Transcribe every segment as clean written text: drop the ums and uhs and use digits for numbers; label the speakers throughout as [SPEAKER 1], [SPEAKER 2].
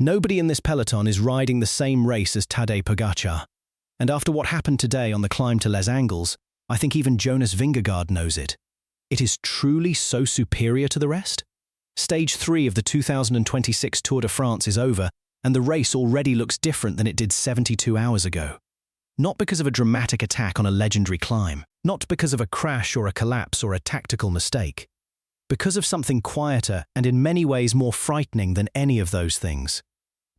[SPEAKER 1] Nobody in this peloton is riding the same race as Tadej Pogacar. And after what happened today on the climb to Les Angles, I think even Jonas Vingegaard knows it. It is truly so superior to the rest. Stage 3 of the 2026 Tour de France is over, and the race already looks different than it did 72 hours ago. Not because of a dramatic attack on a legendary climb, not because of a crash or a collapse or a tactical mistake. Because of something quieter and in many ways more frightening than any of those things.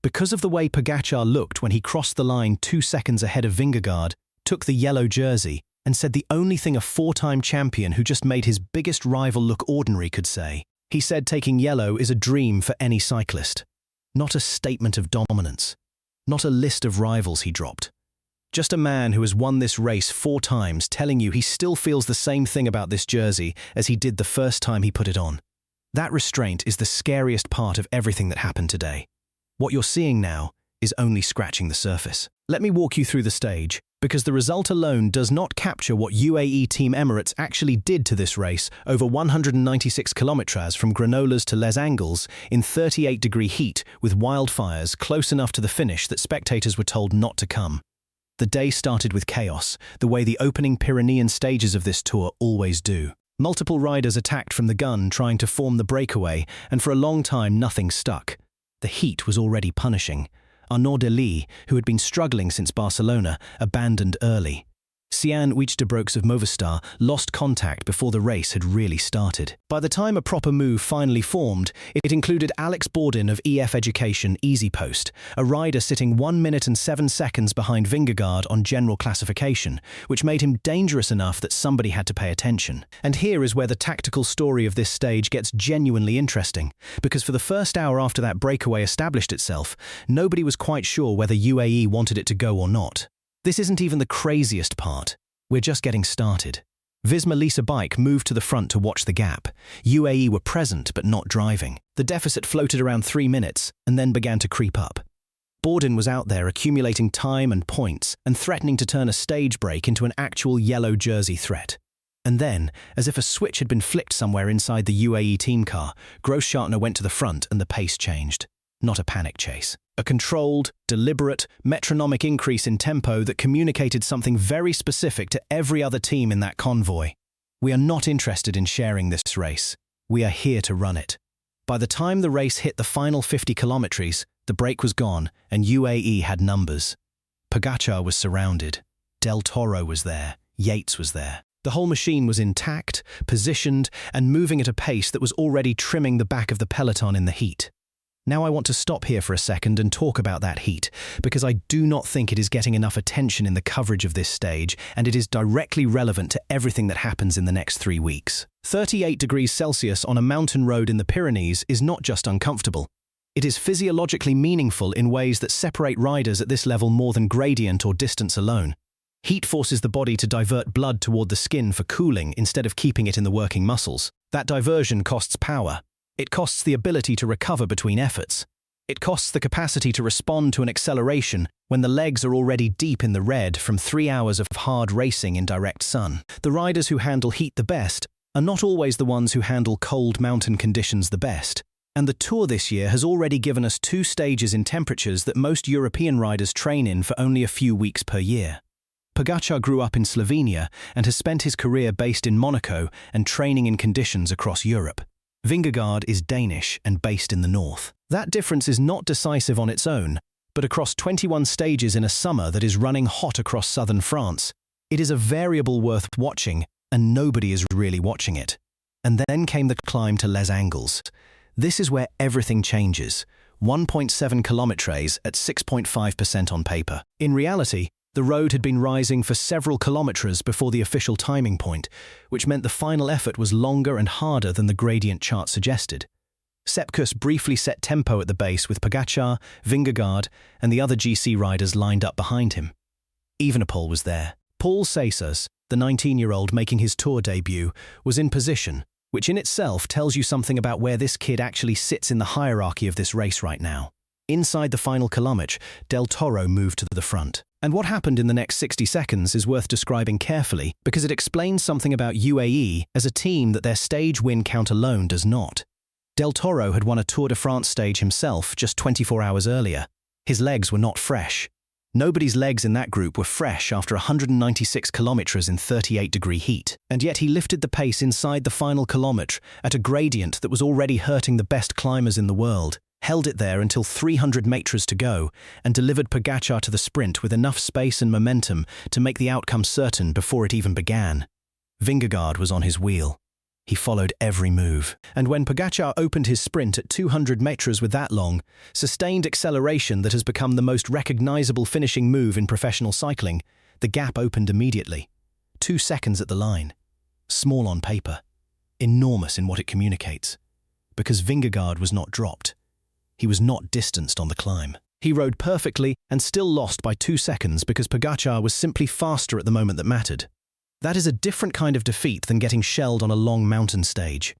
[SPEAKER 1] Because of the way Pogačar looked when he crossed the line 2 seconds ahead of Vingegaard, took the yellow jersey, and said the only thing a 4-time champion who just made his biggest rival look ordinary could say. He said taking yellow is a dream for any cyclist. Not a statement of dominance. Not a list of rivals he dropped. Just a man who has won this race 4 times telling you he still feels the same thing about this jersey as he did the first time he put it on. That restraint is the scariest part of everything that happened today. What you're seeing now is only scratching the surface. Let me walk you through the stage, because the result alone does not capture what UAE Team Emirates actually did to this race over 196 kilometers from Granollers to Les Angles in 38-degree heat with wildfires close enough to the finish that spectators were told not to come. The day started with chaos, the way the opening Pyrenean stages of this tour always do. Multiple riders attacked from the gun trying to form the breakaway, and for a long time nothing stuck. The heat was already punishing. Arnaud, who had been struggling since Barcelona, abandoned early. Cian, Uijtdebroeks of Movistar, lost contact before the race had really started. By the time a proper move finally formed, it included Alex Bourdin of EF Education Easy Post, a rider sitting 1 minute and 7 seconds behind Vingegaard on general classification, which made him dangerous enough that somebody had to pay attention. And here is where the tactical story of this stage gets genuinely interesting, because for the first hour after that breakaway established itself, nobody was quite sure whether UAE wanted it to go or not. This isn't even the craziest part. We're just getting started. Visma-Lease bike moved to the front to watch the gap. UAE were present but not driving. The deficit floated around 3 minutes and then began to creep up. Bourdin was out there accumulating time and points and threatening to turn a stage break into an actual yellow jersey threat. And then, as if a switch had been flicked somewhere inside the UAE team car, Grosschartner went to the front and the pace changed. Not a panic chase. A controlled, deliberate, metronomic increase in tempo that communicated something very specific to every other team in that convoy. We are not interested in sharing this race. We are here to run it. By the time the race hit the final 50 kilometers, the break was gone and UAE had numbers. Pogačar was surrounded. Del Toro was there. Yates was there. The whole machine was intact, positioned, and moving at a pace that was already trimming the back of the peloton in the heat. Now I want to stop here for a second and talk about that heat, because I do not think it is getting enough attention in the coverage of this stage, and it is directly relevant to everything that happens in the next 3 weeks. 38 degrees Celsius on a mountain road in the Pyrenees is not just uncomfortable. It is physiologically meaningful in ways that separate riders at this level more than gradient or distance alone. Heat forces the body to divert blood toward the skin for cooling instead of keeping it in the working muscles. That diversion costs power. It costs the ability to recover between efforts. It costs the capacity to respond to an acceleration when the legs are already deep in the red from 3 hours of hard racing in direct sun. The riders who handle heat the best are not always the ones who handle cold mountain conditions the best. And the Tour this year has already given us 2 stages in temperatures that most European riders train in for only a few weeks per year. Pogačar grew up in Slovenia and has spent his career based in Monaco and training in conditions across Europe. Vingegaard is Danish and based in the north. That difference is not decisive on its own, but across 21 stages in a summer that is running hot across southern France, it is a variable worth watching, and nobody is really watching it. And then came the climb to Les Angles. This is where everything changes. 1.7 kilometers at 6.5% on paper. In reality, the road had been rising for several kilometers before the official timing point, which meant the final effort was longer and harder than the gradient chart suggested. Sepkus briefly set tempo at the base with Pogačar, Vingegaard, and the other GC riders lined up behind him. Evenepoel was there. Paul Seixas, the 19-year-old making his Tour debut, was in position, which in itself tells you something about where this kid actually sits in the hierarchy of this race right now. Inside the final kilometre, Del Toro moved to the front. And what happened in the next 60 seconds is worth describing carefully because it explains something about UAE as a team that their stage win count alone does not. Del Toro had won a Tour de France stage himself just 24 hours earlier. His legs were not fresh. Nobody's legs in that group were fresh after 196 kilometers in 38-degree heat, and yet he lifted the pace inside the final kilometre at a gradient that was already hurting the best climbers in the world, held it there until 300 meters to go, and delivered Pogačar to the sprint with enough space and momentum to make the outcome certain before it even began. Vingegaard was on his wheel. He followed every move. And when Pogačar opened his sprint at 200 meters with that long, sustained acceleration that has become the most recognizable finishing move in professional cycling, the gap opened immediately. 2 seconds at the line. Small on paper. Enormous in what it communicates. Because Vingegaard was not dropped. He was not distanced on the climb. He rode perfectly and still lost by 2 seconds because Pogačar was simply faster at the moment that mattered. That is a different kind of defeat than getting shelled on a long mountain stage.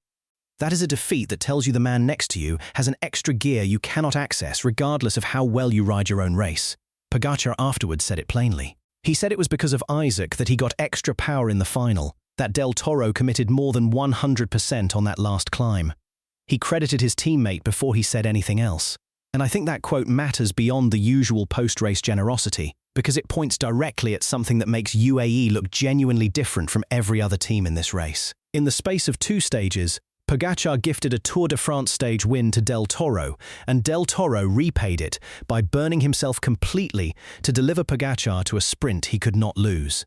[SPEAKER 1] That is a defeat that tells you the man next to you has an extra gear you cannot access regardless of how well you ride your own race. Pogačar afterwards said it plainly. He said it was because of Isaac that he got extra power in the final, that Del Toro committed more than 100% on that last climb. He credited his teammate before he said anything else. And I think that quote matters beyond the usual post-race generosity, because it points directly at something that makes UAE look genuinely different from every other team in this race. In the space of 2 stages, Pogačar gifted a Tour de France stage win to Del Toro, and Del Toro repaid it by burning himself completely to deliver Pogačar to a sprint he could not lose.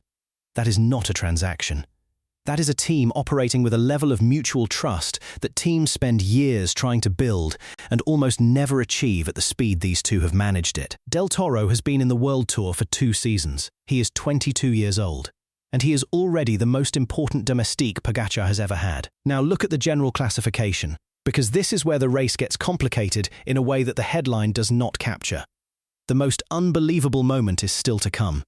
[SPEAKER 1] That is not a transaction. That is a team operating with a level of mutual trust that teams spend years trying to build and almost never achieve at the speed these two have managed it. Del Toro has been in the World Tour for 2 seasons. He is 22 years old, and he is already the most important domestique Pogačar has ever had. Now look at the general classification, because this is where the race gets complicated in a way that the headline does not capture. The most unbelievable moment is still to come.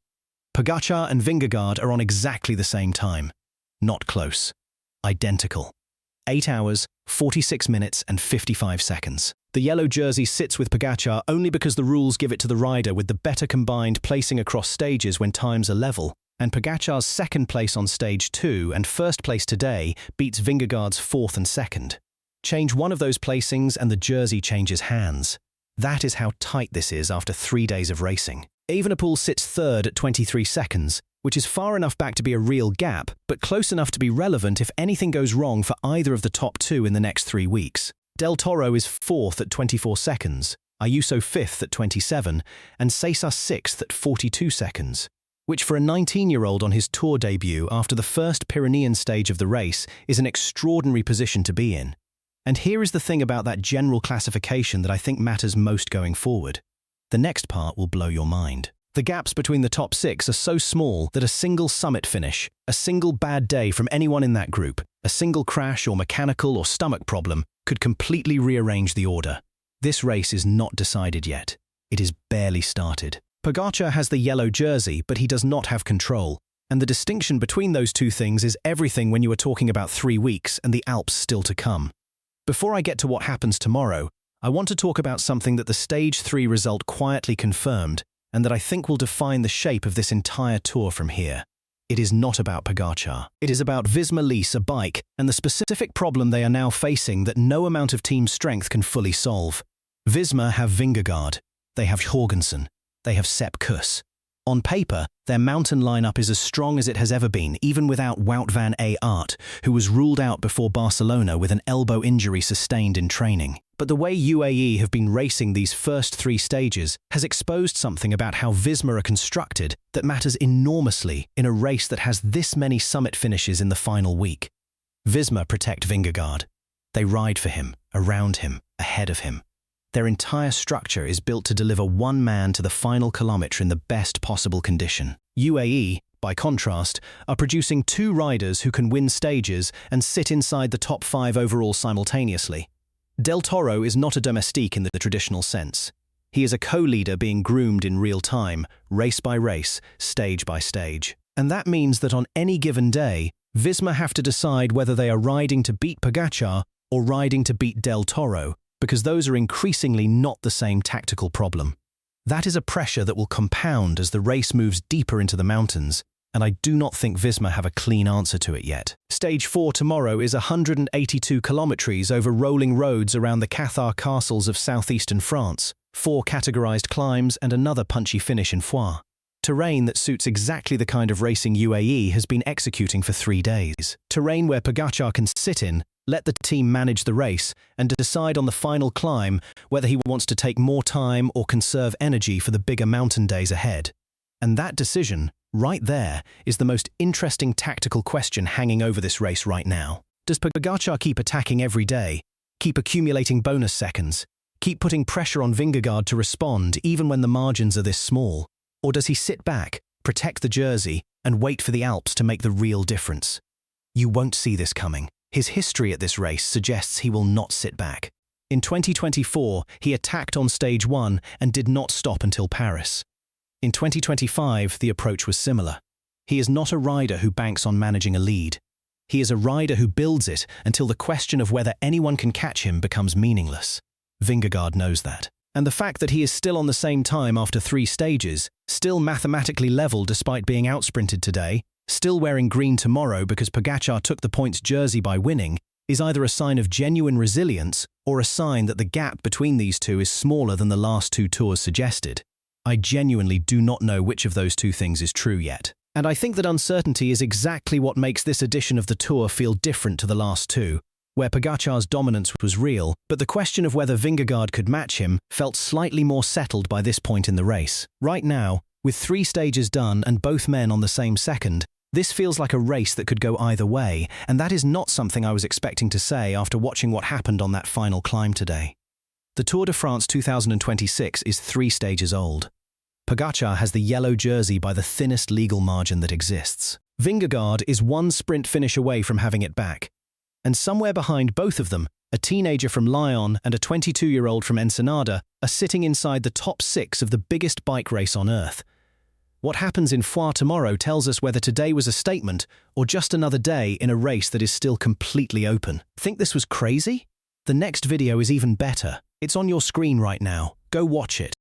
[SPEAKER 1] Pogačar and Vingegaard are on exactly the same time. Not close. Identical. 8 hours, 46 minutes and 55 seconds. The yellow jersey sits with Pogačar only because the rules give it to the rider with the better combined placing across stages when times are level, and Pogačar's 2nd place on stage 2 and 1st place today beats Vingegaard's 4th and 2nd. Change one of those placings and the jersey changes hands. That is how tight this is after 3 days of racing. Evenepoel sits 3rd at 23 seconds, which is far enough back to be a real gap, but close enough to be relevant if anything goes wrong for either of the top 2 in the next 3 weeks. Del Toro is 4th at 24 seconds, Ayuso 5th at 27, and Seixas 6th at 42 seconds, which for a 19-year-old on his Tour debut after the first Pyrenean stage of the race is an extraordinary position to be in. And here is the thing about that general classification that I think matters most going forward. The next part will blow your mind. The gaps between the top 6 are so small that a single summit finish, a single bad day from anyone in that group, a single crash or mechanical or stomach problem could completely rearrange the order. This race is not decided yet. It is barely started. Pogačar has the yellow jersey, but he does not have control. And the distinction between those two things is everything when you are talking about 3 weeks and the Alps still to come. Before I get to what happens tomorrow, I want to talk about something that the Stage 3 result quietly confirmed, and that I think will define the shape of this entire tour from here. It is not about Pogačar. It is about Visma-Lease, a bike, and the specific problem they are now facing that no amount of team strength can fully solve. Visma have Vingegaard. They have Jorgensen. They have Sepp Kuss. On paper, their mountain lineup is as strong as it has ever been, even without Wout van Aert, who was ruled out before Barcelona with an elbow injury sustained in training. But the way UAE have been racing these first 3 stages has exposed something about how Visma are constructed that matters enormously in a race that has this many summit finishes in the final week. Visma protect Vingegaard. They ride for him, around him, ahead of him. Their entire structure is built to deliver one man to the final kilometre in the best possible condition. UAE, by contrast, are producing 2 riders who can win stages and sit inside the top 5 overall simultaneously. Del Toro is not a domestique in the traditional sense. He is a co-leader being groomed in real time, race by race, stage by stage. And that means that on any given day, Visma have to decide whether they are riding to beat Pogačar or riding to beat Del Toro, because those are increasingly not the same tactical problem. That is a pressure that will compound as the race moves deeper into the mountains, and I do not think Visma have a clean answer to it yet. Stage 4 tomorrow is 182 kilometers over rolling roads around the Cathar castles of southeastern France, 4 categorized climbs and another punchy finish in Foix. Terrain that suits exactly the kind of racing UAE has been executing for 3 days. Terrain where Pogačar can sit in, let the team manage the race, and decide on the final climb whether he wants to take more time or conserve energy for the bigger mountain days ahead. And that decision, right there, is the most interesting tactical question hanging over this race right now. Does Pogačar keep attacking every day, keep accumulating bonus seconds, keep putting pressure on Vingegaard to respond even when the margins are this small? Or does he sit back, protect the jersey, and wait for the Alps to make the real difference? You won't see this coming. His history at this race suggests he will not sit back. In 2024, he attacked on stage 1 and did not stop until Paris. In 2025, the approach was similar. He is not a rider who banks on managing a lead. He is a rider who builds it until the question of whether anyone can catch him becomes meaningless. Vingegaard knows that. And the fact that he is still on the same time after 3 stages, still mathematically level despite being outsprinted today, still wearing green tomorrow because Pogačar took the points jersey by winning, is either a sign of genuine resilience or a sign that the gap between these two is smaller than the last 2 tours suggested. I genuinely do not know which of those 2 things is true yet. And I think that uncertainty is exactly what makes this edition of the Tour feel different to the last 2, where Pogačar's dominance was real, but the question of whether Vingegaard could match him felt slightly more settled by this point in the race. Right now, with 3 stages done and both men on the same second, this feels like a race that could go either way, and that is not something I was expecting to say after watching what happened on that final climb today. The Tour de France 2026 is 3 stages old. Pogačar has the yellow jersey by the thinnest legal margin that exists. Vingegaard is 1 sprint finish away from having it back. And somewhere behind both of them, a teenager from Lyon and a 22-year-old from Ensenada are sitting inside the top 6 of the biggest bike race on Earth. What happens in Foix tomorrow tells us whether today was a statement or just another day in a race that is still completely open. Think this was crazy? The next video is even better. It's on your screen right now. Go watch it.